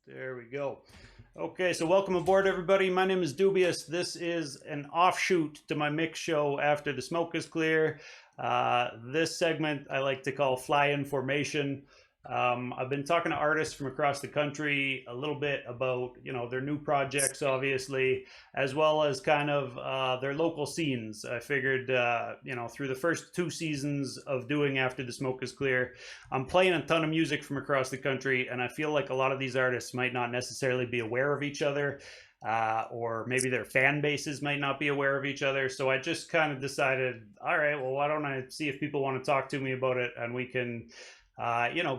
There we go. Okay, so welcome aboard, everybody. My name is Doobyis. This is an offshoot to my mix show after the smoke is clear. This segment I like to call Fly In Formation. I've been talking to artists from across the country a little bit about, their new projects, obviously, as well as kind of their local scenes. I figured, through the first two seasons of doing After the Smoke is Clear, I'm playing a ton of music from across the country, and I feel like a lot of these artists might not necessarily be aware of each other. Or maybe their fan bases might not be aware of each other. So I just kind of decided, all right, well, why don't I see if people want to talk to me about it, and we can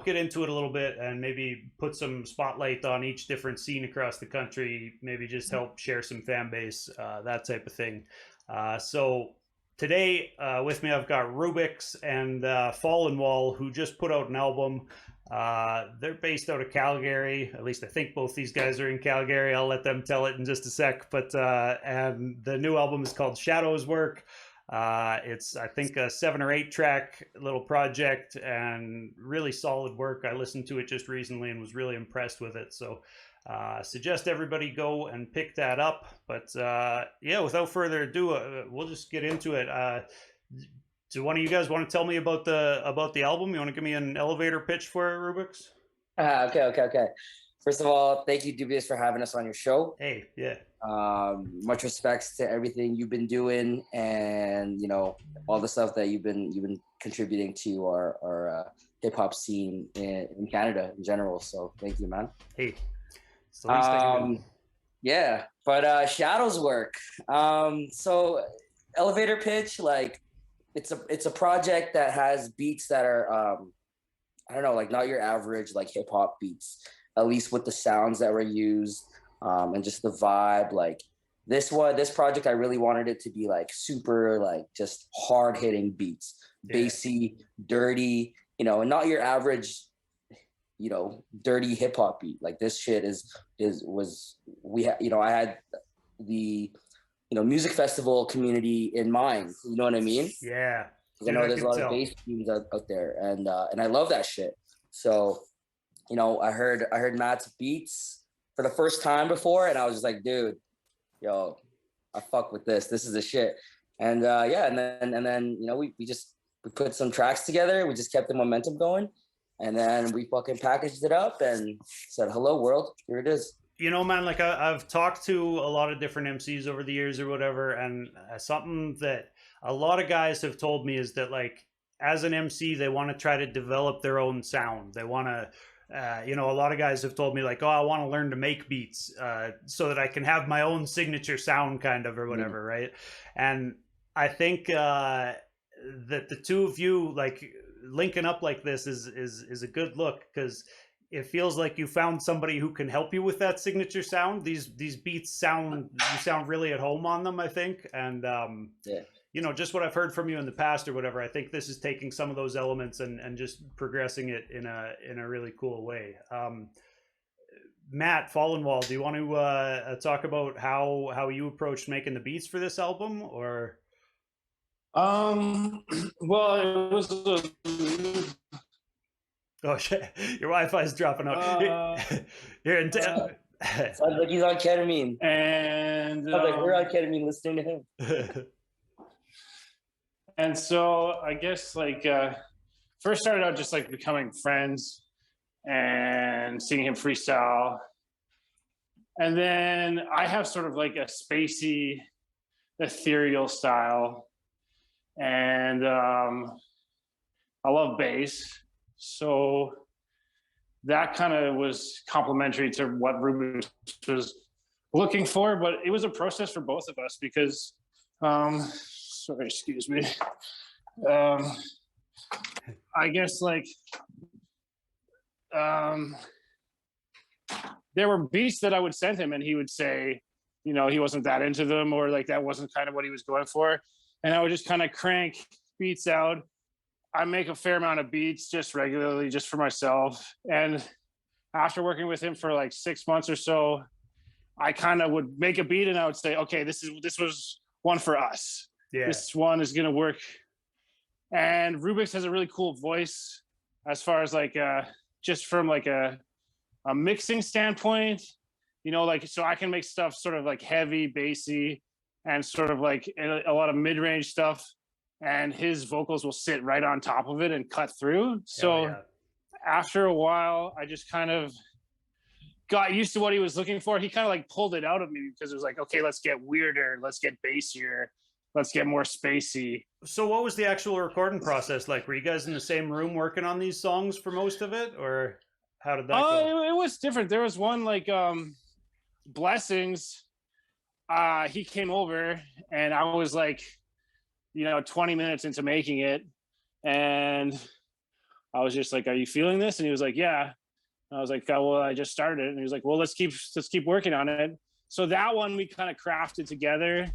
get into it a little bit and maybe put some spotlight on each different scene across the country, maybe just help share some fan base, that type of thing. So today with me, I've got Rubix and Fallennwall, who just put out an album. They're based out of Calgary. At least I think both these guys are in Calgary. I'll let them tell it in just a sec. But and the new album is called Shadows Work. It's, I think, a 7 or 8 track little project and really solid work. I listened to it just recently and was really impressed with it. So suggest everybody go and pick that up. But without further ado, we'll just get into it. Do one of you guys want to tell me about the album? You want to give me an elevator pitch for it, Rubix? Okay. First of all, thank you, Doobyis, for having us on your show. Hey, yeah. Much respects to everything you've been doing, and all the stuff that you've been contributing to our hip hop scene in Canada in general. So thank you, man. Hey, it's the least I can do. Yeah, but Shadows Work. So elevator pitch, like it's a project that has beats that are I don't know, like not your average like hip hop beats. At least with the sounds that were used, and just the vibe. Like this project, I really wanted it to be like super, like just hard hitting beats, bassy, dirty, and not your average, dirty hip hop beat. Like this shit I had the, music festival community in mind. You know what I mean? Yeah. I know there's a lot of bass teams out there, and I love that shit. So, I heard Matt's beats for the first time before, and I was just like, dude, yo, I fuck with this. This is the shit. And and then we put some tracks together. We just kept the momentum going, and then we fucking packaged it up and said, hello world, here it is. Man, like I've talked to a lot of different MCs over the years or whatever, and something that a lot of guys have told me is that, like, as an MC, they want to try to develop their own sound. They want to a lot of guys have told me, like, oh, I want to learn to make beats so that I can have my own signature sound, kind of, or whatever, right? And I think that the two of you, like, linking up like this is a good look, because it feels like you found somebody who can help you with that signature sound. These beats you sound really at home on them, I think, and just what I've heard from you in the past or whatever, I think this is taking some of those elements and just progressing it in a really cool way. Matt Fallennwall, do you want to talk about how you approached making the beats for this album, or? Well, it was Oh shit! Your Wi-Fi is dropping out. You're in. Sounds like he's on ketamine, and like we're on ketamine listening to him. And so I guess like first started out just like becoming friends and seeing him freestyle. And then I have sort of like a spacey, ethereal style. And I love bass. So that kind of was complementary to what Rubix was looking for. But it was a process for both of us because sorry, excuse me. I guess like there were beats that I would send him and he would say, he wasn't that into them, or like that wasn't kind of what he was going for. And I would just kind of crank beats out. I make a fair amount of beats just regularly, just for myself. And after working with him for like 6 months or so, I kind of would make a beat and I would say, okay, this was one for us. Yeah. This one is going to work. And Rubix has a really cool voice as far as like, just from like a a mixing standpoint, you know, like, so I can make stuff sort of like heavy, bassy, and sort of like a lot of mid-range stuff, and his vocals will sit right on top of it and cut through. So after a while, I just kind of got used to what he was looking for. He kind of like pulled it out of me because it was like, okay, let's get weirder, let's get bassier, let's get more spacey. So what was the actual recording process like? Were you guys in the same room working on these songs for most of it, or how did that go? It was different. There was one like Blessings. He came over and I was like, 20 minutes into making it, and I was just like, are you feeling this? And he was like, yeah. I was like, oh, well, I just started it. And he was like, well, let's keep working on it. So that one we kind of crafted together.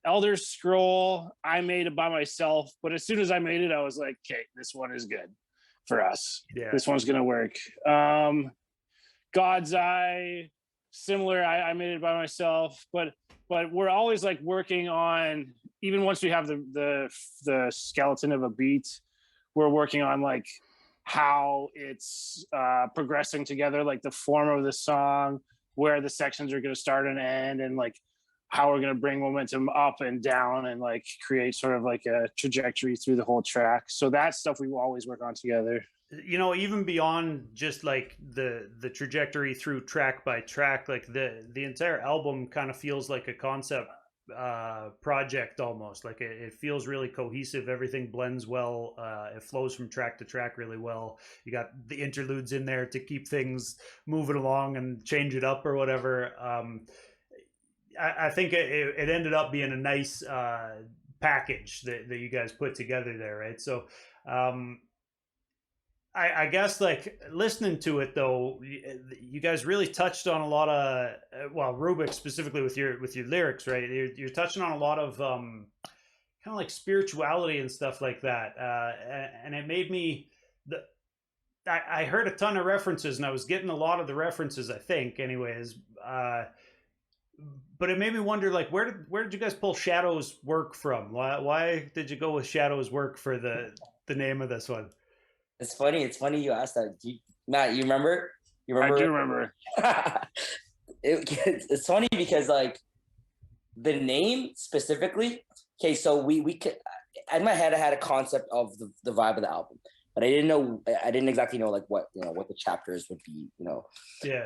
Elder Scroll, I made it by myself, but as soon as I made it, I was like, okay, this one is good for us. Yeah. This one's gonna work. God's Eye, similar. I made it by myself, but we're always like working on, even once we have the skeleton of a beat, we're working on like how it's progressing together, like the form of the song, where the sections are going to start and end, and like how we're going to bring momentum up and down and like create sort of like a trajectory through the whole track. So that stuff we will always work on together. Even beyond just like the trajectory through track by track, like the entire album kind of feels like a concept project almost. Like it feels really cohesive. Everything blends well. It flows from track to track really well. You got the interludes in there to keep things moving along and change it up or whatever. I think it ended up being a nice package that you guys put together there, right? So I guess like listening to it though, you guys really touched on a lot of Rubik specifically with your lyrics, right? You're touching on a lot of kind of like spirituality and stuff like that, and it made me. I heard a ton of references, and I was getting a lot of the references, I think, anyways. But it made me wonder, like, where did you guys pull Shadow's work from? Why did you go with Shadow's work for the name of this one? It's funny you asked that. Matt, you remember? I do remember. It's funny because like the name specifically. Okay, so we could, in my head I had a concept of the vibe of the album, but I didn't exactly know like what the chapters would be. Yeah.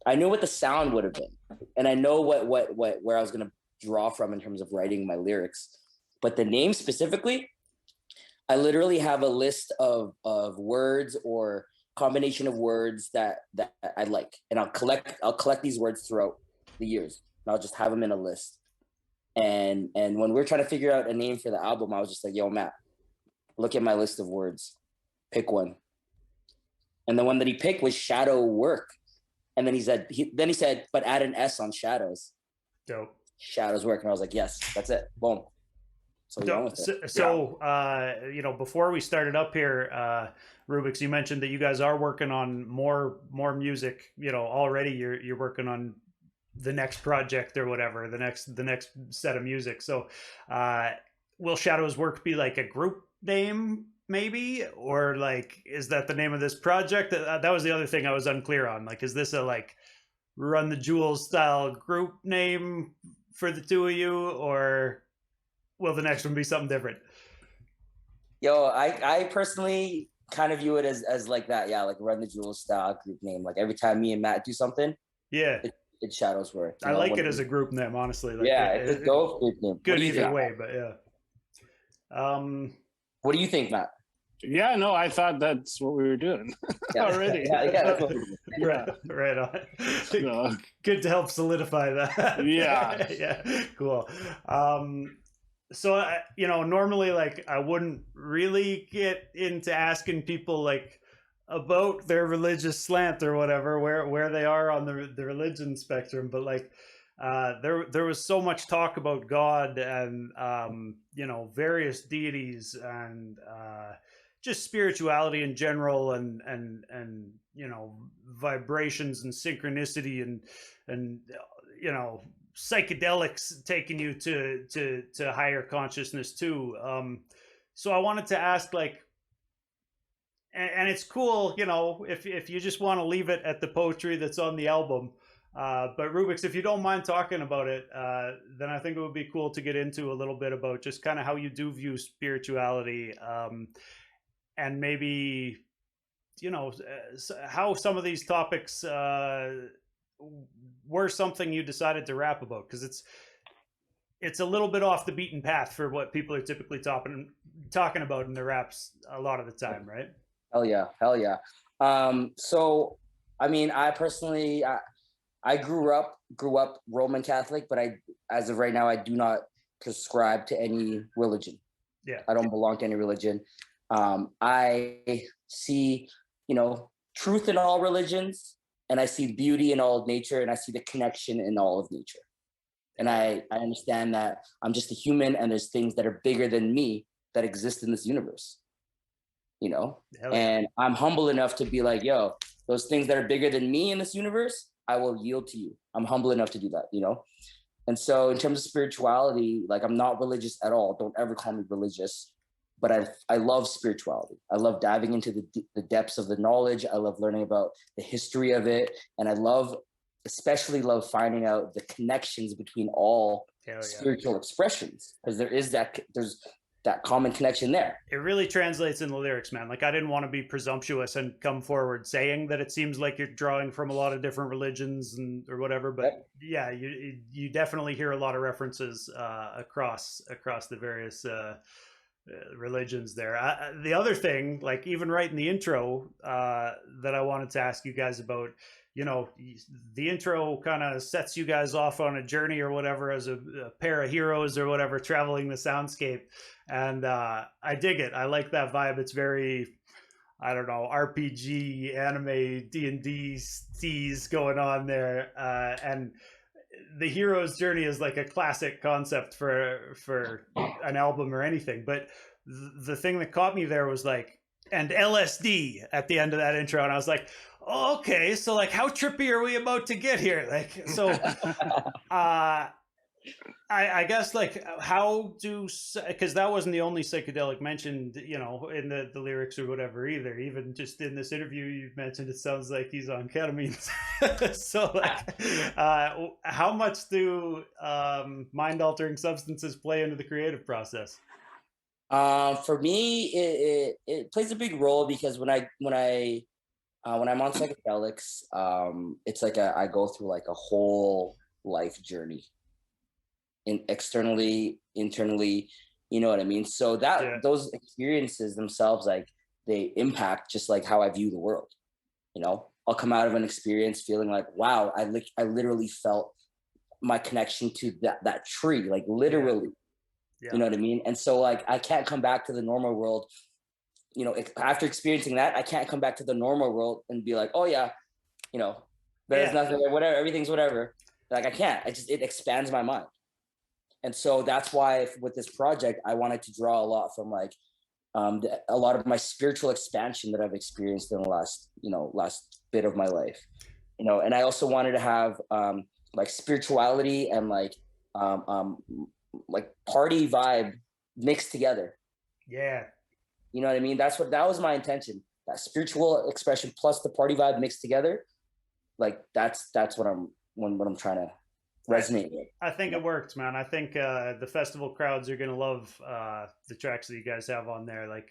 I knew what the sound would have been, and I know where I was gonna draw from in terms of writing my lyrics, but the name specifically. I literally have a list of words or combination of words that I like, and I'll collect these words throughout the years, and I'll just have them in a list. And when we're trying to figure out a name for the album, I was just like, "Yo, Matt, look at my list of words, pick one." And the one that he picked was Shadow Work, and then he said, "But add an S on Shadows." Dope. Shadows Work, and I was like, "Yes, that's it. Boom." So before we started up here, Rubix, you mentioned that you guys are working on more music. Already you're working on the next project or whatever, the next set of music. So, will Shadow's Work be like a group name, maybe, or like is that the name of this project? That was the other thing I was unclear on. Like, is this a like Run the Jewels style group name for the two of you, or will the next one be something different? Yo, I personally kind of view it as like that. Yeah, like Run the Jewels style group name. Like every time me and Matt do something, yeah, it's Shadow's Work. I like it as a group name, honestly. Like, yeah, it's a dope group name. Good either way, but yeah. What do you think, Matt? Yeah, no, I thought that's what we were doing already. Right on. No. Good to help solidify that. Yeah. Yeah, cool. So, normally, like, I wouldn't really get into asking people, like, about their religious slant or whatever, where they are on the religion spectrum. But, like, there was so much talk about God and, various deities and just spirituality in general and vibrations and synchronicity and psychedelics taking you to higher consciousness too. So I wanted to ask, like, and it's cool, you know, if you just want to leave it at the poetry that's on the album. But Rubix, if you don't mind talking about it, then I think it would be cool to get into a little bit about just kind of how you do view spirituality, and maybe, you know, how some of these topics were something you decided to rap about, because it's a little bit off the beaten path for what people are typically talking about in their raps a lot of the time, right? Hell yeah, hell yeah. So I mean, I personally, I grew up Roman Catholic, but as of right now, I do not prescribe to any religion. Yeah, I don't belong to any religion. I see, you know, truth in all religions, and I see beauty in all of nature, and I see the connection in all of nature. And I understand that I'm just a human, and there's things that are bigger than me that exist in this universe, you know? And I'm humble enough to be like, yo, those things that are bigger than me in this universe, I will yield to you. I'm humble enough to do that, you know? And so in terms of spirituality, like, I'm not religious at all. Don't ever call me religious, but I love spirituality. I love diving into the depths of the knowledge. I love learning about the history of it. And I especially love finding out the connections between all spiritual expressions, because there's that common connection there. It really translates in the lyrics, man. Like, I didn't want to be presumptuous and come forward saying that it seems like you're drawing from a lot of different religions or whatever, but yeah, you definitely hear a lot of references across the various religions there. The other thing, like, even right in the intro, that I wanted to ask you guys about, you know, the intro kind of sets you guys off on a journey or whatever as a pair of heroes or whatever, traveling the soundscape. And I dig it. I like that vibe. It's very, I don't know, RPG, anime, D&D tease going on there. And the hero's journey is like a classic concept for an album or anything. But the thing that caught me there was like, and LSD at the end of that intro. And I was like, oh, okay, so like, how trippy are we about to get here? Like, so I guess, like, how do, because that wasn't the only psychedelic mentioned, you know, in the lyrics or whatever either. Even just in this interview you've mentioned, it sounds like he's on ketamine. So like, how much do mind-altering substances play into the creative process? For me, it plays a big role, because when I'm on psychedelics, it's like I go through like a whole life journey, externally, internally, you know what I mean? So those experiences themselves, like, they impact just like how I view the world. You know, I'll come out of an experience feeling like, wow, I literally felt my connection to that tree, like, literally. Yeah. You know what I mean? And so, like, I can't come back to the normal world, you know, after experiencing that. I can't come back to the normal world and be like, oh yeah, you know, there's nothing, whatever, everything's whatever. Like, I can't. It expands my mind. And so that's why with this project, I wanted to draw a lot from, like, a lot of my spiritual expansion that I've experienced in the last bit of my life, you know. And I also wanted to have like spirituality and like party vibe mixed together. Yeah. You know what I mean? That was my intention. That spiritual expression plus the party vibe mixed together. Like, that's what I'm trying to resonate with. I think it worked, man. I think the festival crowds are gonna love the tracks that you guys have on there. Like,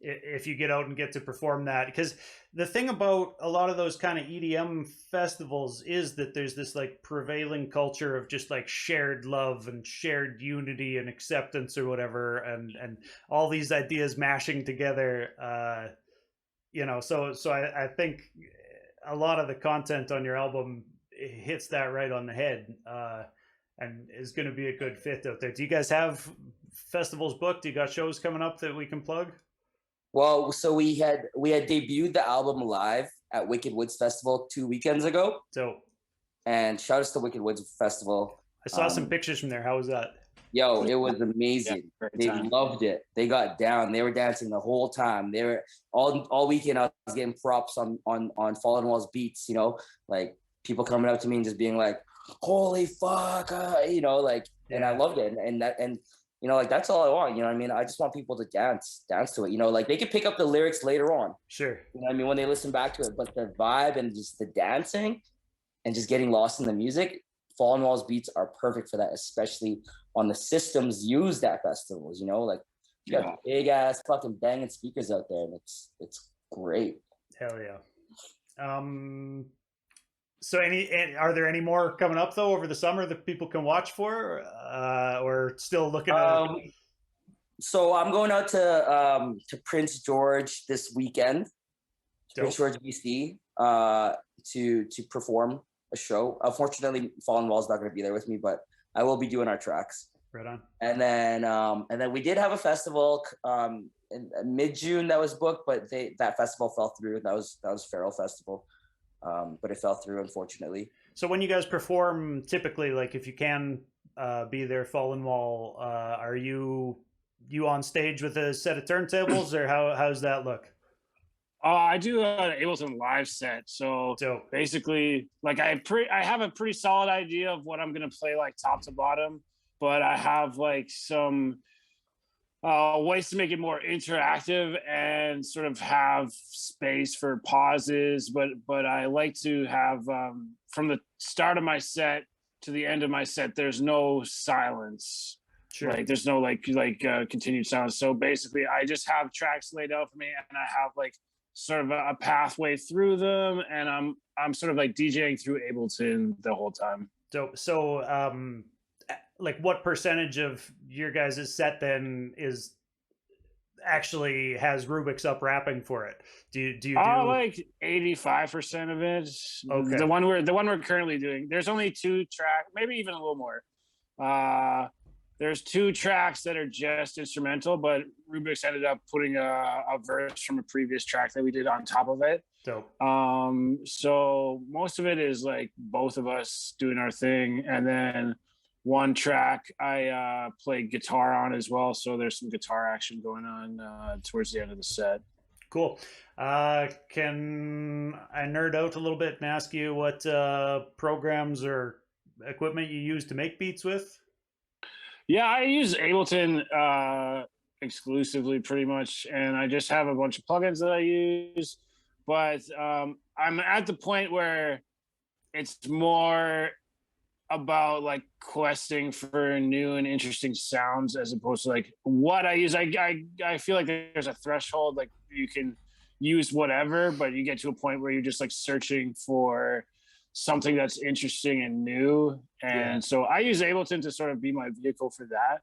if you get out and get to perform that, because the thing about a lot of those kind of EDM festivals is that there's this like prevailing culture of just like shared love and shared unity and acceptance or whatever, and all these ideas mashing together, you know. So I think a lot of the content on your album hits that right on the head, and is going to be a good fit out there. Do you guys have festivals booked? Do you got shows coming up that we can plug? Well, so we had debuted the album live at Wicked Woods Festival 2 weekends ago. So, and shout out to Wicked Woods Festival. I saw some pictures from there. How was that? Yo, it was amazing. Yeah, they loved it. They got down. They were dancing the whole time. They were all weekend. I was getting props on Fallennwall's beats. You know, like, people coming up to me and just being like, "Holy fuck," you know, like, and I loved it. And You know, like that's all I want. You know what I mean? I just want people to dance to it. You know, like they could pick up the lyrics later on. Sure. You know what I mean? When they listen back to it, but the vibe and just the dancing and just getting lost in the music, Fallennwall's beats are perfect for that, especially on the systems used at festivals. You know, like you got big ass fucking banging speakers out there, and it's great. Hell yeah. So are there any more coming up though over the summer that people can watch for, or still looking at? So I'm going out to Prince George this weekend, Prince George, BC, to perform a show. Unfortunately, Fallennwall's not going to be there with me, but I will be doing our tracks. Right on. And then we did have a festival in mid-June that was booked, but that festival fell through. That was Feral Festival, but it fell through, unfortunately. So when you guys perform, typically, like if you can be there, Fallennwall, are you on stage with a set of turntables, or how's that look? I do an Ableton live set, so basically, like I have a pretty solid idea of what I'm gonna play, like top to bottom, but I have like some ways to make it more interactive and sort of have space for pauses. But I like to have from the start of my set to the end of my set, there's no silence. Sure. Like there's no continued silence. So basically, I just have tracks laid out for me, and I have like sort of a pathway through them, and I'm sort of like DJing through Ableton the whole time. So like what percentage of your guys' set then is actually has Rubix up rapping for it? Do you do like 85% of it? Okay. The one we're currently doing. There's only 2 tracks, maybe even a little more. There's 2 tracks that are just instrumental, but Rubix ended up putting a verse from a previous track that we did on top of it. Dope. So most of it is like both of us doing our thing, and then one track I play guitar on as well. So there's some guitar action going on towards the end of the set. Cool. Can I nerd out a little bit and ask you what programs or equipment you use to make beats with? Yeah, I use Ableton exclusively pretty much, and I just have a bunch of plugins that I use. But I'm at the point where it's more about like questing for new and interesting sounds as opposed to like what I use. I feel like there's a threshold, like you can use whatever, but you get to a point where you're just like searching for something that's interesting and new. And so I use Ableton to sort of be my vehicle for that.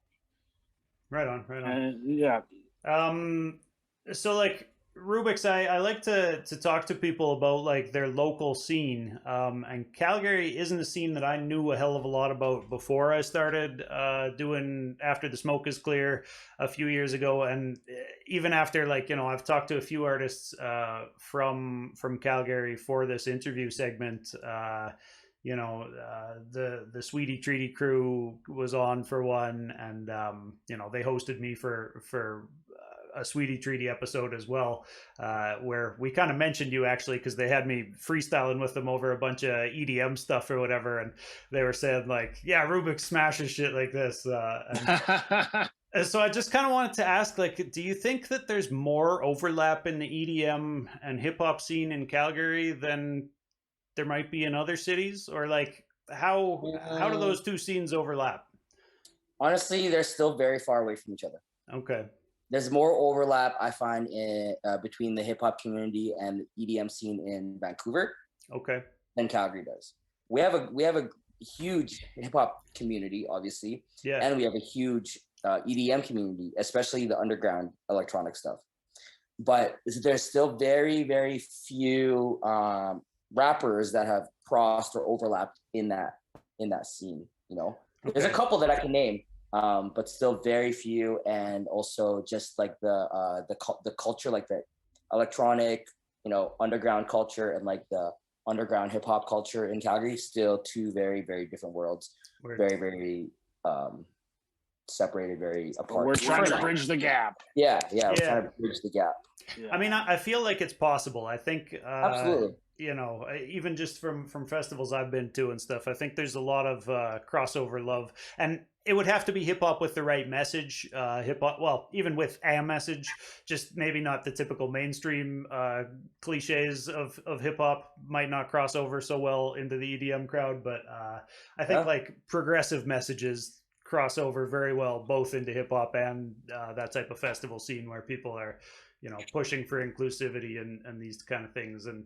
Right on. Yeah. So like Rubix, I like to talk to people about like their local scene. And Calgary isn't a scene that I knew a hell of a lot about before I started doing After the Smoke is Clear a few years ago. And even after, like, you know, I've talked to a few artists from Calgary for this interview segment. You know, the Sweetie Treaty crew was on for one, and you know, they hosted me for a Sweetie Treaty episode as well, where we kind of mentioned you actually because they had me freestyling with them over a bunch of EDM stuff or whatever, and they were saying like, yeah, Rubix smashes shit like this. And so I just kind of wanted to ask, like, do you think that there's more overlap in the EDM and hip hop scene in Calgary than there might be in other cities, or like how do those two scenes overlap? Honestly, they're still very far away from each other. Okay. There's more overlap I find in between the hip hop community and the EDM scene in Vancouver. Okay. Than Calgary does. We have a huge hip hop community, obviously. Yeah. And we have a huge EDM community, especially the underground electronic stuff. But there's still very, very few rappers that have crossed or overlapped in that scene. You know, there's a couple that I can name. But still very few, and also just like the culture, like the electronic, you know, underground culture and like the underground hip hop culture in Calgary, still two very, very different worlds. Weird. Very, very separated, very apart. We're trying to bridge the gap. Yeah, we're trying to bridge the gap. Yeah. I mean, I feel like it's possible. I think, Absolutely. you know, even just from festivals I've been to and stuff, I think there's a lot of crossover love, and it would have to be hip hop with the right message. Hip hop, well, even with a message, just maybe not the typical mainstream cliches of hip hop might not cross over so well into the EDM crowd, but I think like progressive messages cross over very well both into hip hop and that type of festival scene where people are, you know, pushing for inclusivity and these kind of things, and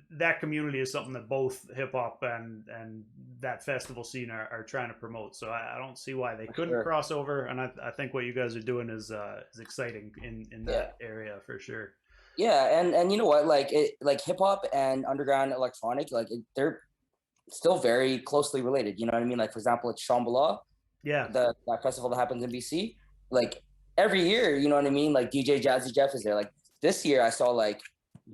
that community is something that both hip hop and that festival scene are trying to promote. So I don't see why they couldn't cross over, and I think what you guys are doing is exciting in that area for sure. Yeah, and you know what, like hip hop and underground electronic, they're still very closely related. You know what I mean? Like, for example, it's Shambhala, that festival that happens in BC. Like, every year, you know what I mean? Like, DJ Jazzy Jeff is there. Like, this year I saw like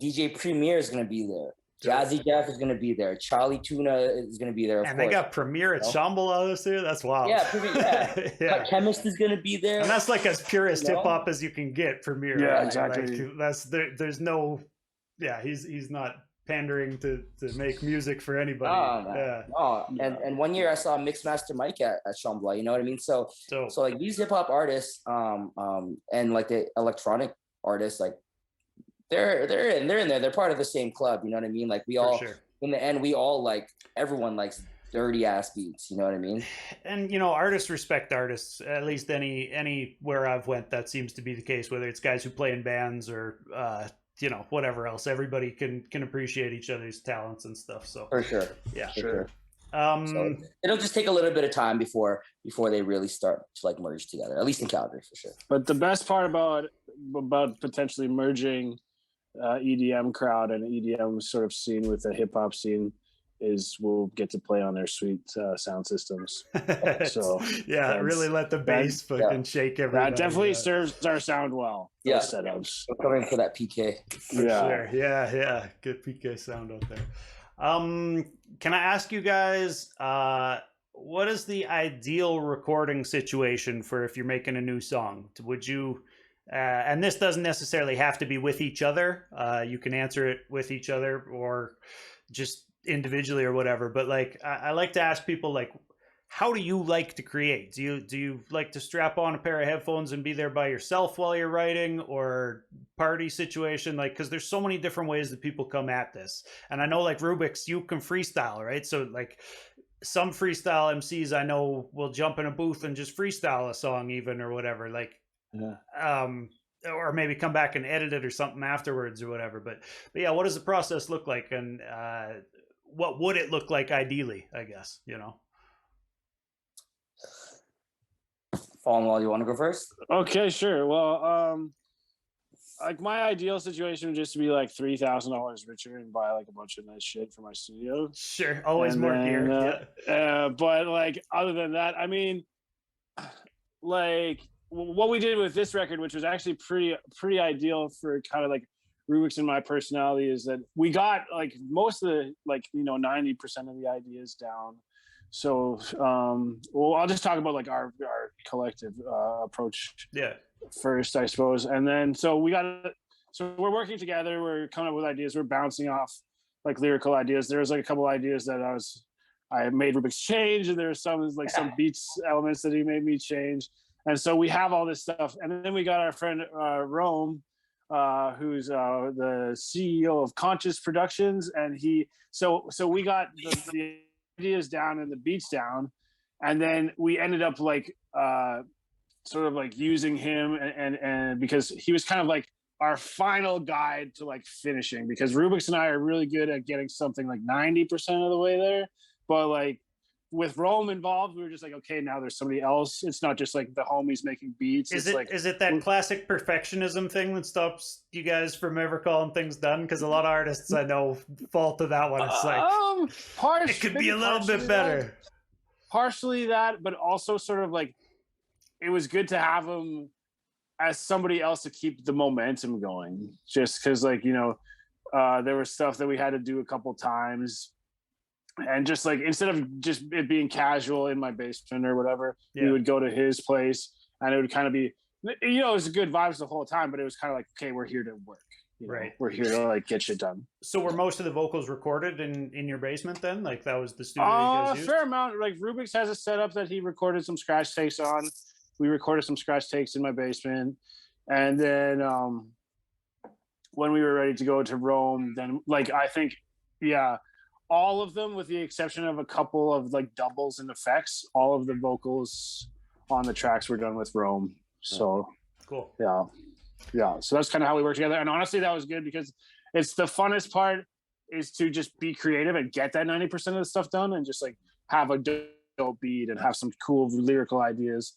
DJ Premier is going to be there. Jazzy Jeff is going to be there. Charlie Tuna is going to be there. And they got Premier at Shambhala this year? That's wild. Yeah, yeah. Chemist is going to be there. And that's like as purest hip hop as you can get, Premier. Yeah, right? exactly. Like, that's there's no, he's not pandering to make music for anybody. And 1 year I saw Mixmaster Mike at Shambhala, you know what I mean? So like these hip hop artists and like the electronic artists, like they're in there, they're part of the same club, you know what I mean? Like we all in the end, we all like, everyone likes dirty ass beats, you know what I mean? And you know, artists respect artists. At least anywhere I've went, that seems to be the case, whether it's guys who play in bands or you know, whatever else. Everybody can appreciate each other's talents and stuff. So for sure. Yeah. For sure. So it'll just take a little bit of time before they really start to like merge together, at least in Calgary for sure. But the best part about potentially merging EDM crowd and EDM sort of scene with the hip hop scene is we'll get to play on their sweet sound systems. So really let the bass fucking shake everybody. That definitely serves our sound well. Yeah, setups. We're coming for that PK. Sure. Yeah. Good PK sound out there. Can I ask you guys, what is the ideal recording situation for if you're making a new song? Would you, and this doesn't necessarily have to be with each other. You can answer it with each other or just individually or whatever. But like, I like to ask people, like, how do you like to create? Do you like to strap on a pair of headphones and be there by yourself while you're writing, or party situation? Like, because there's so many different ways that people come at this. And I know, like, Rubix, you can freestyle, right? So like some freestyle MCs I know will jump in a booth and just freestyle a song even or whatever. Like, or maybe come back and edit it or something afterwards or whatever. But yeah, what does the process look like? And what would it look like ideally, I guess, you know? Fallennwall, you want to go first? Okay, sure. Well, like my ideal situation would just be like $3,000 richer and buy like a bunch of nice shit for my studio. Sure, always more gear. But like other than that, I mean, like what we did with this record, which was actually pretty ideal for kind of like Rubix and my personality, is that we got like most of the 90% of the ideas down. So well, I'll just talk about like our collective approach first, I suppose. And then so we're working together, we're coming up with ideas, we're bouncing off like lyrical ideas. There's like a couple ideas that I made Rubix change, and there's some beats elements that he made me change. And so we have all this stuff. And then we got our friend Rome, who's the CEO of Conscious Productions, and so we got the ideas down and the beats down, and then we ended up like sort of like using him and because he was kind of like our final guide to like finishing, because Rubix and I are really good at getting something like 90% of the way there, but like with Rome involved, we were just like, okay, now there's somebody else. It's not just like the homies making beats. Is it that classic perfectionism thing that stops you guys from ever calling things done? Because a lot of artists I know fall to that one. It's like, it could be a little bit better. Partially that, but also sort of like, it was good to have him as somebody else to keep the momentum going. Just because, like, there was stuff that we had to do a couple times. And just like, instead of just it being casual in my basement or whatever, we would go to his place, and it would kind of be, you know, it was good vibes the whole time, but it was kind of like, okay, we're here to work. You know, we're here to like get shit done. So were most of the vocals recorded in your basement then? Like that was the studio you guys used? A fair amount. Like Rubix has a setup that he recorded some scratch takes on. We recorded some scratch takes in my basement. And then when we were ready to go to Rome, then like I think, all of them with the exception of a couple of like doubles and effects, all of the vocals on the tracks were done with Rome. So cool. Yeah, so that's kind of how we work together. And honestly, that was good because it's the funnest part is to just be creative and get that 90% of the stuff done and just like have a dope beat and have some cool lyrical ideas.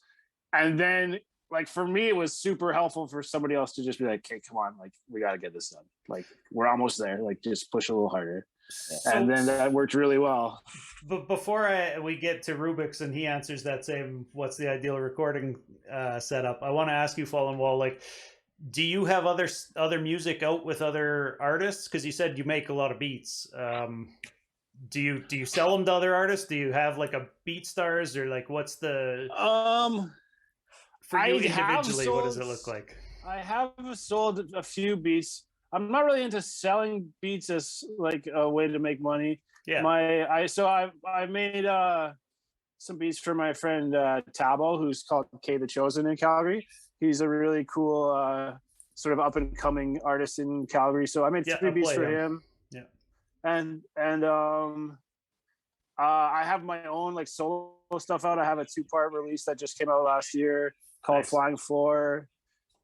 And then like for me, it was super helpful for somebody else to just be like, hey, come on, like we got to get this done. Like we're almost there. Like just push a little harder. And then that worked really well. But before we get to Rubix and he answers that same, what's the ideal recording setup, I want to ask you, Fallennwall, like, do you have other music out with other artists? Because you said you make a lot of beats. Do you sell them to other artists? Do you have like a BeatStars or like what's the for you individually? What does it look like? I have sold a few beats. I'm not really into selling beats as like a way to make money. Yeah. I made some beats for my friend Tabo, who's called K the Chosen in Calgary. He's a really cool sort of up and coming artist in Calgary. So I made 3 beats for him. Yeah. And I have my own like solo stuff out. I have a 2-part release that just came out last year called Flying Floor.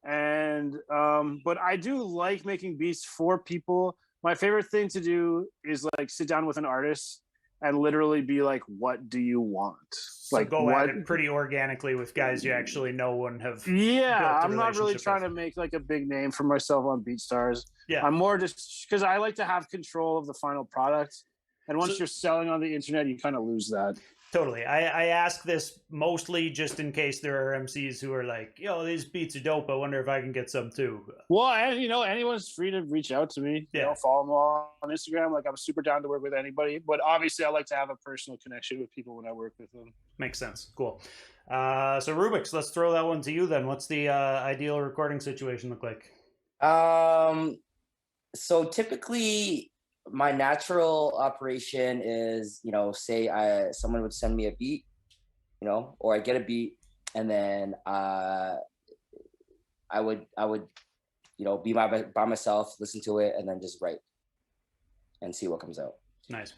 And but I do like making beats for people. My favorite thing to do is like sit down with an artist and literally be like, what do you want? So like go at it pretty organically with guys you actually know and have. Yeah, I'm not really trying to make like a big name for myself on BeatStars. Yeah, I'm more just because I like to have control of the final product. And once you're selling on the internet, you kind of lose that. Totally. I ask this mostly just in case there are MCs who are like, yo, these beats are dope. I wonder if I can get some too. Well, and, you know, anyone's free to reach out to me. You know, follow them all on Instagram. Like, I'm super down to work with anybody. But obviously, I like to have a personal connection with people when I work with them. Makes sense. Cool. So, Rubix, let's throw that one to you then. What's the ideal recording situation look like? So, typically, my natural operation is, you know, say someone would send me a beat, you know, or I get a beat, and then I would, you know, be by myself, listen to it, and then just write and see what comes out. Nice.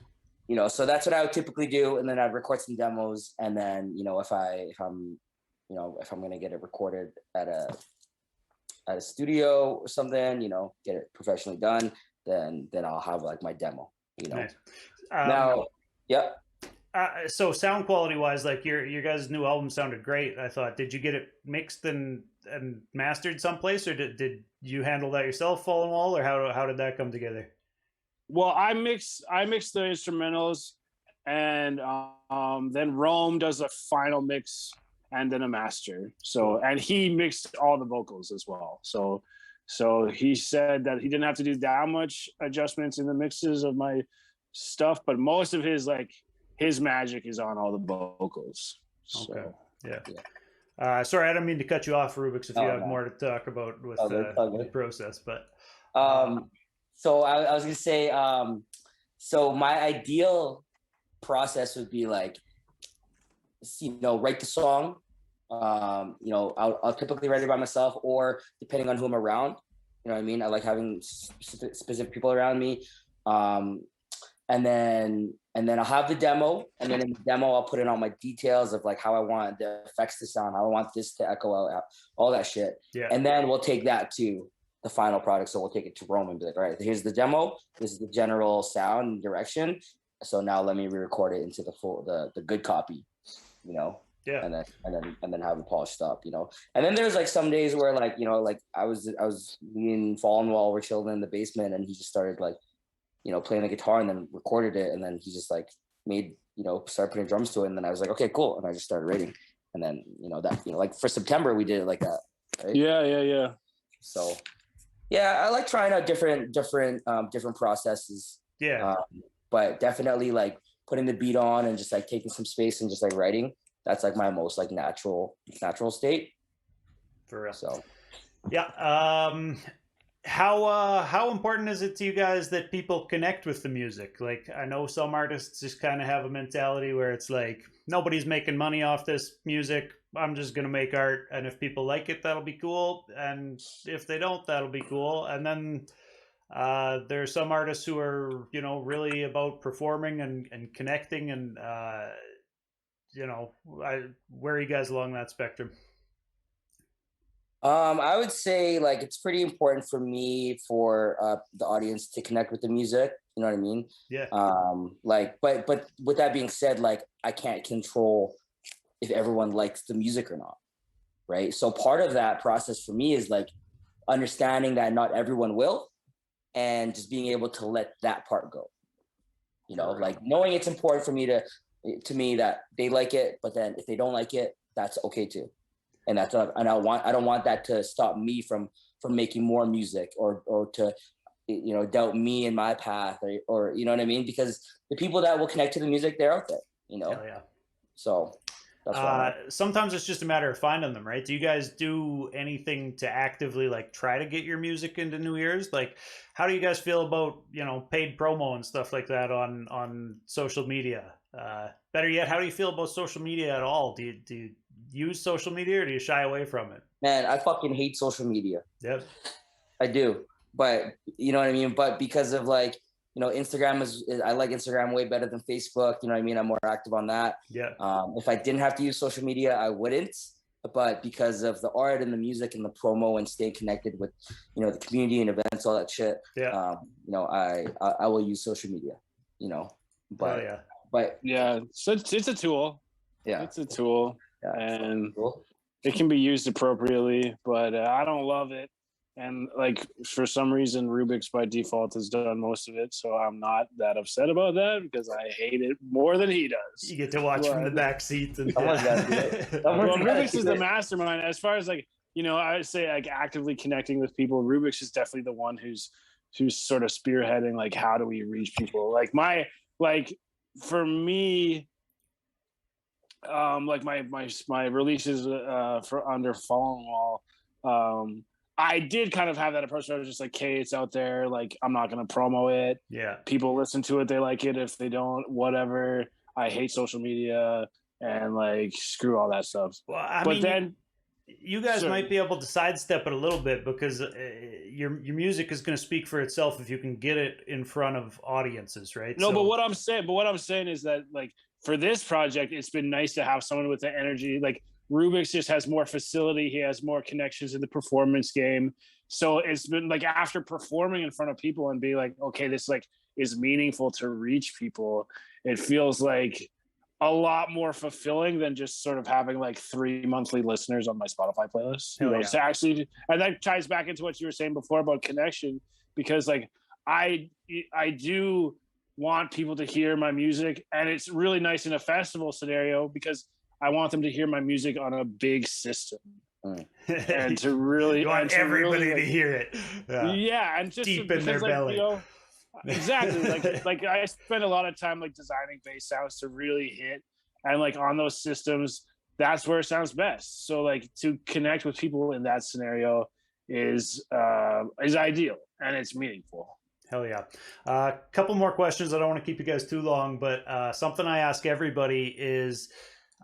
You know, so that's what I would typically do, and then I'd record some demos, and then, you know, if I'm gonna get it recorded at a studio or something, you know, get it professionally done, then I'll have like my demo, you know. Nice. Now, yep. So sound quality wise, like your guys' new album sounded great. I thought, did you get it mixed and mastered someplace, or did you handle that yourself, Fallennwall, or how did that come together? Well, I mix the instrumentals, and then Rome does a final mix and then a master. So, and he mixed all the vocals as well. So he said that he didn't have to do that much adjustments in the mixes of my stuff, but most of his magic is on all the vocals. So, okay. Yeah. Sorry, I don't mean to cut you off, Rubix, if you have more to talk about with the process, but. So I was gonna say, so my ideal process would be like, you know, write the song. You know, I'll typically write it by myself, or depending on who I'm around. You know what I mean? I like having specific people around me. And then I'll have the demo, and then in the demo I'll put in all my details of like how I want the effects to sound, how I want this to echo out, all that shit. Yeah. And then we'll take that to the final product. So we'll take it to Rome and be like, all right, here's the demo. This is the general sound and direction. So now let me re-record it into the good copy, you know. Yeah. And then have it polished up, you know. And then there's like some days where like, you know, like I was me and Fallennwall were chilling in the basement, and he just started like, you know, playing the guitar, and then recorded it, and then he just like made, you know, started putting drums to it, and then I was like, okay, cool, and I just started writing, and then, you know, that, you know, like for September we did it like that, right? Yeah. So yeah, I like trying out different processes. Yeah. But definitely like putting the beat on and just like taking some space and just like writing. That's like my most like natural state. For real. So yeah. How important is it to you guys that people connect with the music? Like, I know some artists just kind of have a mentality where it's like, nobody's making money off this music. I'm just going to make art. And if people like it, that'll be cool. And if they don't, that'll be cool. And then there's some artists who are, you know, really about performing and connecting. And, you know, where are you guys along that spectrum? I would say like it's pretty important for me for the audience to connect with the music. You know what I mean? Yeah. Like, but with that being said, like I can't control if everyone likes the music or not, right? So part of that process for me is like understanding that not everyone will, and just being able to let that part go. You know, like knowing it's important for me to me that they like it, but then if they don't like it, that's okay too. And that's not, and I don't want that to stop me from making more music or to, you know, doubt me in my path or you know what I mean? Because the people that will connect to the music, they're out there, you know? Hell yeah. So that's sometimes it's just a matter of finding them, right? Do you guys do anything to actively like try to get your music into new ears? Like, how do you guys feel about, you know, paid promo and stuff like that on social media? Better yet, how do you feel about social media at all? Do you use social media or do you shy away from it? Man, I fucking hate social media. Yep. I do. But you know what I mean? But because of like, you know, Instagram is I like Instagram way better than Facebook. You know what I mean? I'm more active on that. Yeah. If I didn't have to use social media, I wouldn't. But because of the art and the music and the promo and staying connected with, you know, the community and events, all that shit, yeah. You know, I will use social media, you know. But yeah. But yeah, so it's a tool. Yeah. It's a tool. Yeah, and cool. It can be used appropriately, but I don't love it. And like for some reason, Rubix by default has done most of it, so I'm not that upset about that because I hate it more than he does. You get to watch from the back seat. And Well, Rubix is the mastermind as far as like, you know, I would say like actively connecting with people. Rubix is definitely the one who's sort of spearheading like how do we reach people. Like for me. Like my releases for under Fallennwall, I did kind of have that approach where I was just like, hey, it's out there, like I'm not gonna promo it. Yeah. People listen to it, they like it. If they don't, whatever. I hate social media and like screw all that stuff. Well, I mean, then you guys might be able to sidestep it a little bit because your music is going to speak for itself if you can get it in front of audiences, right? No, but what I'm saying is that like for this project, it's been nice to have someone with the energy. Like Rubix just has more facility. He has more connections in the performance game. So it's been like after performing in front of people and be like, okay, this like is meaningful to reach people. It feels like a lot more fulfilling than just sort of having like 3 monthly listeners on my Spotify playlist. You know, to actually, and that ties back into what you were saying before about connection, because like I do want people to hear my music, and it's really nice in a festival scenario because I want them to hear my music on a big system. And to really you want everybody to hear it. Yeah, and just deep in their belly. You know, exactly. like I spend a lot of time like designing bass sounds to really hit, and like on those systems, that's where it sounds best. So like to connect with people in that scenario is ideal and it's meaningful. Hell yeah. A couple more questions. I don't want to keep you guys too long, but something I ask everybody is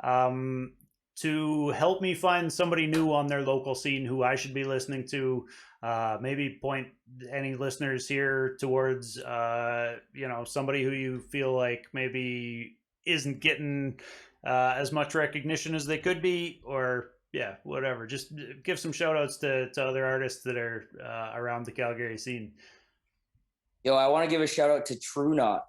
to help me find somebody new on their local scene who I should be listening to. Maybe point any listeners here towards, you know, somebody who you feel like maybe isn't getting as much recognition as they could be, or yeah, whatever. Just give some shout outs to other artists that are around the Calgary scene. Yo, I want to give a shout out to True Knot.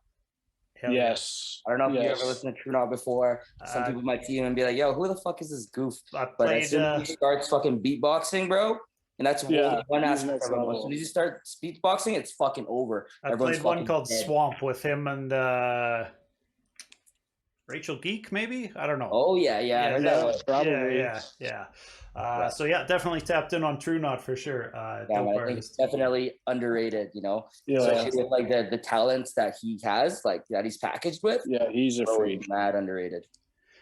Yes. I don't know if you ever listened to True Knot before. Some people might see him and be like, yo, who the fuck is this goof? But as soon as he starts fucking beatboxing, bro, and that's one aspect of it. As soon as you start beatboxing, it's fucking over. I played one called Swamp with him and Rachel Geek, maybe? I don't know. Oh yeah, yeah, I heard that one. Probably. Yeah. So yeah, definitely tapped in on True Knot for sure. Yeah, Dope man, I think it's artist. definitely underrated, you know, Yeah. especially with like the talents that he has, like that he's packaged with. Yeah, he's a Bro, freak. he's mad underrated.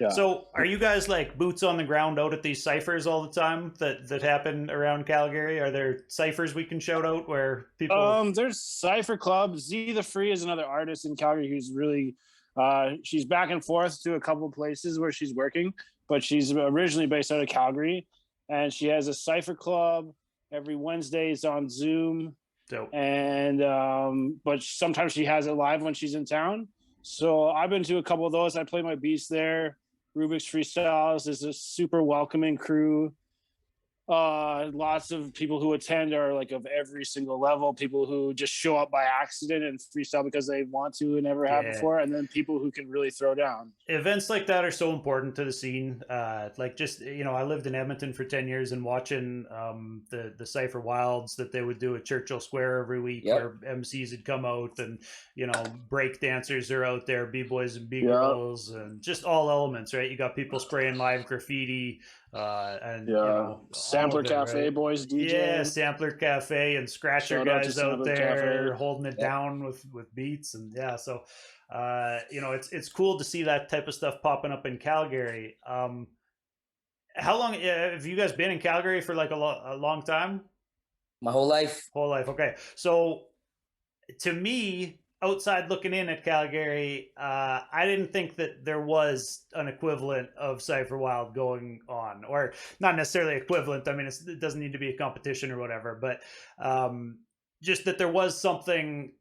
Yeah. So are you guys like boots on the ground out at these ciphers all the time that happen around Calgary? Are there ciphers we can shout out where people There's Cypher Club. Z the Free is another artist in Calgary who's really she's back and forth to a couple of places where she's working, but she's originally based out of Calgary, and she has a Cypher Club every Wednesdays on Zoom. Dope. And but sometimes she has it live when she's in town. So I've been to a couple of those. I play my beats there. Rubix Freestyles is a super welcoming crew. Lots of people who attend are like of every single level. People who just show up by accident and freestyle because they want to and never have before, and then people who can really throw down. Events like that are so important to the scene. Like just, you know, I lived in Edmonton for 10 years and watching the Cypher Wilds that they would do at Churchill Square every week, where MCs would come out and, you know, break dancers are out there, B-boys and B-girls, and just all elements, right? You got people spraying live graffiti, and you know, Sampler Cafe, right? Boys DJ. Yeah, Sampler Cafe and Scratcher guys out there holding it down with beats, and yeah, so you know, it's cool to see that type of stuff popping up in Calgary. How long have you guys been in Calgary for? Like a long time? My whole life. Okay, so to me, outside looking in at Calgary, I didn't think that there was an equivalent of Cypher Wild going on, or not necessarily equivalent. I mean, it doesn't need to be a competition or whatever, but just that there was something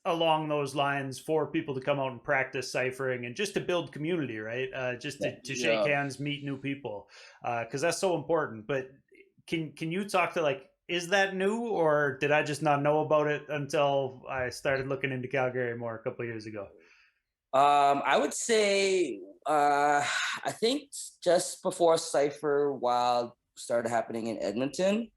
along those lines for people to come out and practice ciphering and just to build community, right? Just to shake hands, meet new people, because that's so important. But can you talk to, like, is that new, or did I just not know about it until I started looking into Calgary more a couple of years ago? I would say I think just before Cypher Wild started happening in Edmonton,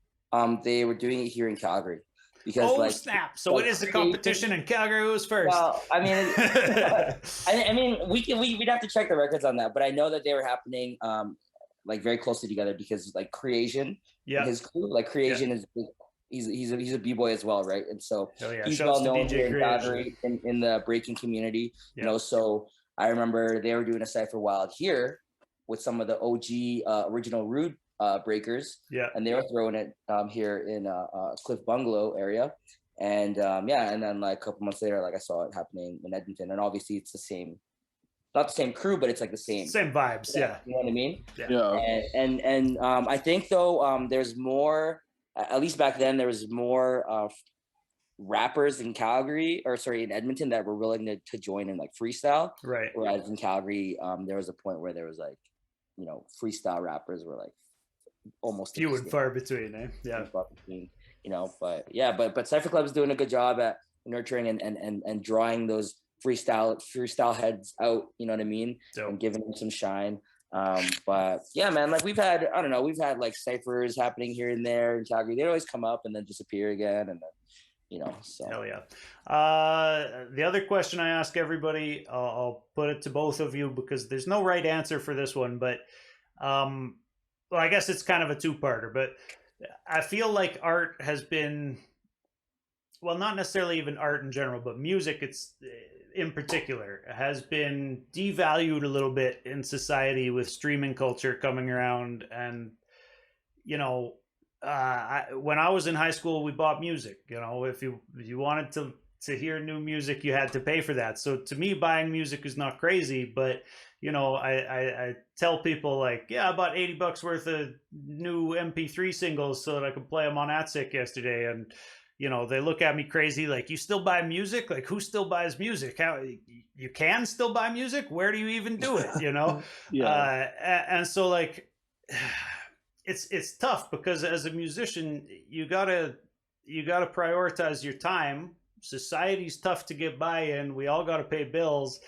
they were doing it here in Calgary. Because snap! So it is a competition, and Calgary was first. Well, I mean, I mean, we'd have to check the records on that, but I know that they were happening like very closely together, because like Creation, his crew, like Creation is he's a b-boy as well, right? And so he's well known here in Calgary in the breaking community, you know. So I remember they were doing a Cypher Wild here with some of the OG original Rude breakers, and they were throwing it here in Cliff Bungalow area, and and then like a couple months later, like I saw it happening in Edmonton, and obviously it's the same, not the same crew, but it's like the same vibes. Yeah, you know what I mean. And I think though there's more, at least back then there was more rappers in Calgary, or sorry, in Edmonton, that were willing to join in like freestyle, right? Whereas in Calgary there was a point where there was like, you know, freestyle rappers were like almost few and far between, eh? You know, but but Cypher Club is doing a good job at nurturing and drawing those freestyle heads out, you know what I mean? And giving them some shine. But yeah, man, like we've had like ciphers happening here and there in Calgary. They always come up and then disappear again, and then, you know, so. Hell yeah. The other question I ask everybody, I'll put it to both of you because there's no right answer for this one, but well, I guess it's kind of a two-parter, but I feel like art has been, well, not necessarily even art in general, but music, it's in particular, has been devalued a little bit in society with streaming culture coming around. And, you know, when I was in high school, we bought music. You know, if you wanted to hear new music, you had to pay for that. So to me, buying music is not crazy, but you know, I tell people like, yeah, I bought $80 worth of new MP3 singles so that I could play them on ATSIC yesterday. And, you know, they look at me crazy, like, you still buy music? Like, who still buys music? How you can still buy music? Where do you even do it? You know? And so like, it's tough because as a musician, you gotta prioritize your time. Society's tough to get by in. We all gotta pay bills.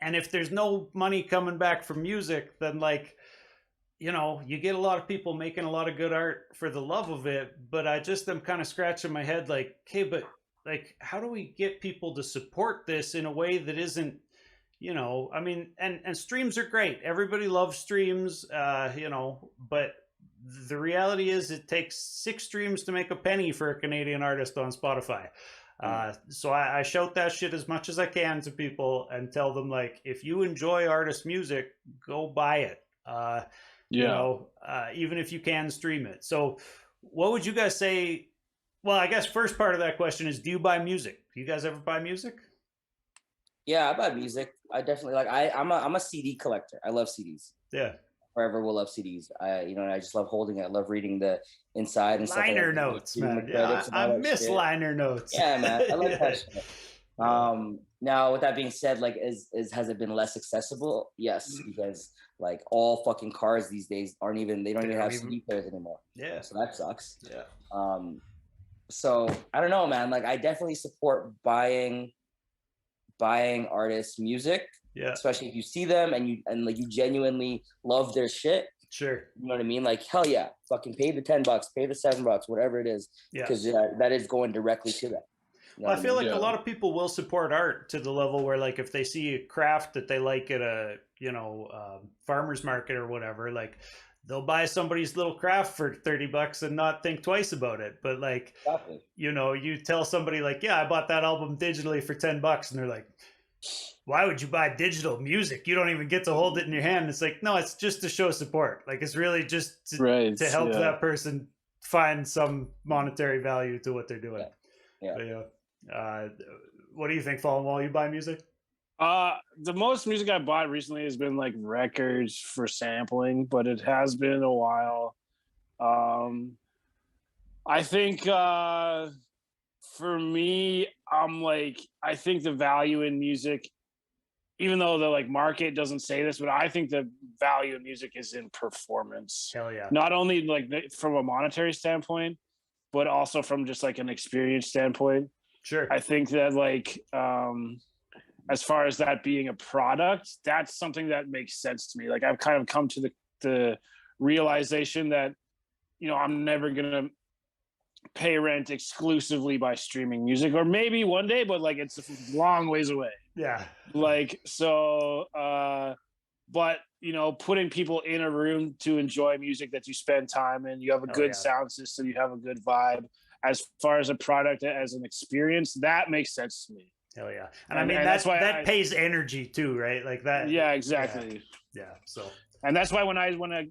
And if there's no money coming back from music, then like, you know, you get a lot of people making a lot of good art for the love of it. But I just am kind of scratching my head like, okay, but like, how do we get people to support this in a way that isn't, you know, I mean, and streams are great. Everybody loves streams, you know, but the reality is it takes 6 streams to make a penny for a Canadian artist on Spotify. So I shout that shit as much as I can to people and tell them, like, if you enjoy artist music, go buy it. You know, even if you can stream it. So what would you guys say? Well, I guess first part of that question is, do you buy music? Do you guys ever buy music? Yeah, I buy music. I definitely like. I'm a CD collector. I love CDs. Yeah. Forever will love CDs. I just love holding it. I love reading the inside and stuff. Liner notes, man. Yeah, I miss liner notes. Yeah, man. I like that shit. Now with that being said, like, has it been less accessible? Yes, because like all fucking cars these days they don't even have CD players anymore. Yeah. So that sucks. Yeah. So I don't know, man. Like, I definitely support buying artists' music. Yeah. Especially if you see them and you genuinely love their shit. Sure. You know what I mean? Like, hell yeah, fucking pay the $10, pay the $7, whatever it is. Yeah. Because that is going directly to them. You know well, I feel like Yeah. a lot of people will support art to the level where, like, if they see a craft that they like at a, you know, farmer's market or whatever, like, they'll buy somebody's little craft for $30 and not think twice about it. But like, Exactly. you know, you tell somebody like, yeah, I bought that album digitally for $10, and they're like, why would you buy digital music? You don't even get to hold it in your hand. It's like, no, it's just to show support. Like, it's really just to help that person find some monetary value to what they're doing. Yeah. But, yeah. What do you think, Fallennwall? You buy music? The most music I bought recently has been like records for sampling, but it has been a while. I think for me, I think the value in music, even though the like market doesn't say this, but I think the value in music is in performance. Hell yeah. Not only like from a monetary standpoint, but also from just like an experience standpoint. Sure. I think that like as far as that being a product, that's something that makes sense to me. Like, I've kind of come to the realization that, you know, I'm never gonna pay rent exclusively by streaming music, or maybe one day, but like, it's a long ways away. Yeah. Like, so but you know, putting people in a room to enjoy music that you spend time in, you have a good sound system, you have a good vibe. As far as a product, as an experience, that makes sense to me. Hell yeah. And I mean, that's why that pays energy too, right? Like that. Yeah, exactly. Yeah. So, and that's why when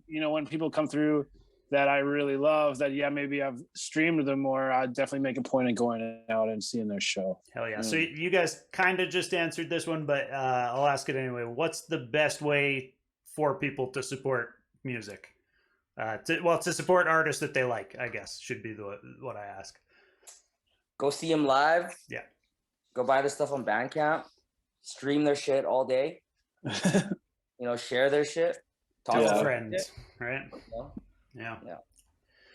you know, when people come through that I really love, that maybe I've streamed them more, I definitely make a point of going out and seeing their show. Hell yeah. So you guys kind of just answered this one, but I'll ask it anyway. What's the best way for people to support music? To support artists that they like, I guess, should be what I ask. Go see them live. Yeah. Go buy the stuff on Bandcamp. Stream their shit all day. You know, share their shit. Talk to friends, right? Yeah.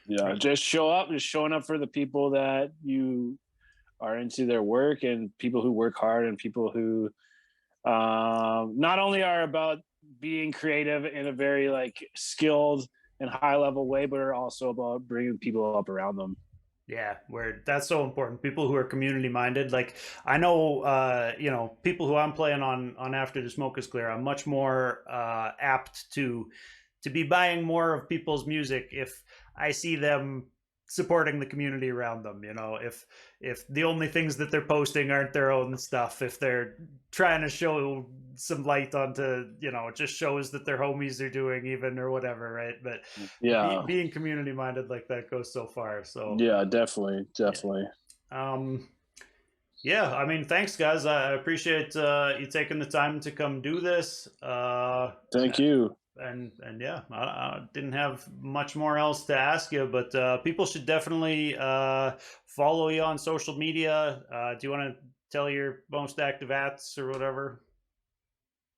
Yeah. Just show up. Just showing up for the people that you are into their work, and people who work hard, and people who not only are about being creative in a very like skilled and high level way, but are also about bringing people up around them. Yeah, where that's so important. People who are community minded. Like, I know, you know, people who I'm playing on After the Smoke is Clear, I'm much more apt to be buying more of people's music if I see them supporting the community around them. You know, if the only things that they're posting aren't their own stuff, if they're trying to show some light onto, you know, it just shows that their homies are doing even or whatever, right? But being community minded like that goes so far. So yeah, definitely. Yeah, I mean, thanks guys. I appreciate you taking the time to come do this. Thank you. And yeah, I didn't have much more else to ask you, but people should definitely follow you on social media. Do you want to tell your most active ats or whatever?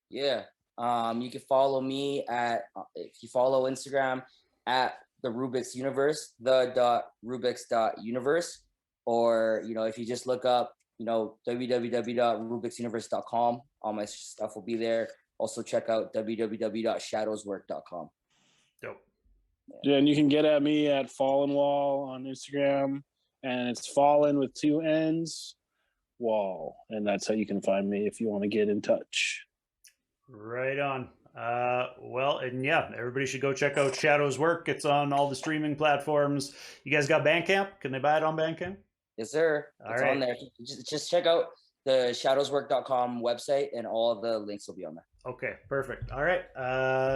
Yeah. You can follow me if you follow Instagram at the Rubix Universe, the.rubix.universe, or, you know, if you just look up, you know, www.rubixuniverse.com, all my stuff will be there. Also check out www.shadowswork.com. Dope. Yeah, and you can get at me at Fallennwall on Instagram, and it's Fallen with 2 N's, Wall, and that's how you can find me if you want to get in touch. Right on. Well, and yeah, everybody should go check out Shadow's work. It's on all the streaming platforms. You guys got Bandcamp? Can they buy it on Bandcamp? Yes, sir. All It's right. on there. Just check out the shadowswork.com website, and all of the links will be on there. Okay, perfect. All right.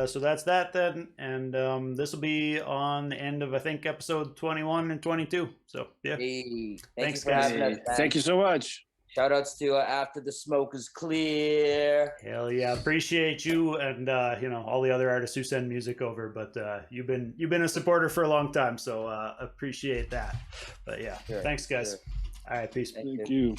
So that's that then. And this will be on the end of, I think, episode 21 and 22. So, yeah. Hey, Thanks, thanks for guys. having us, man. Thank you so much. Shout outs to After the Smoke is Clear. Hell yeah. Appreciate you and, all the other artists who send music over. But you've been a supporter for a long time. So appreciate that. But yeah, Sure, thanks, guys. sure. All right, peace. Thank Thank you.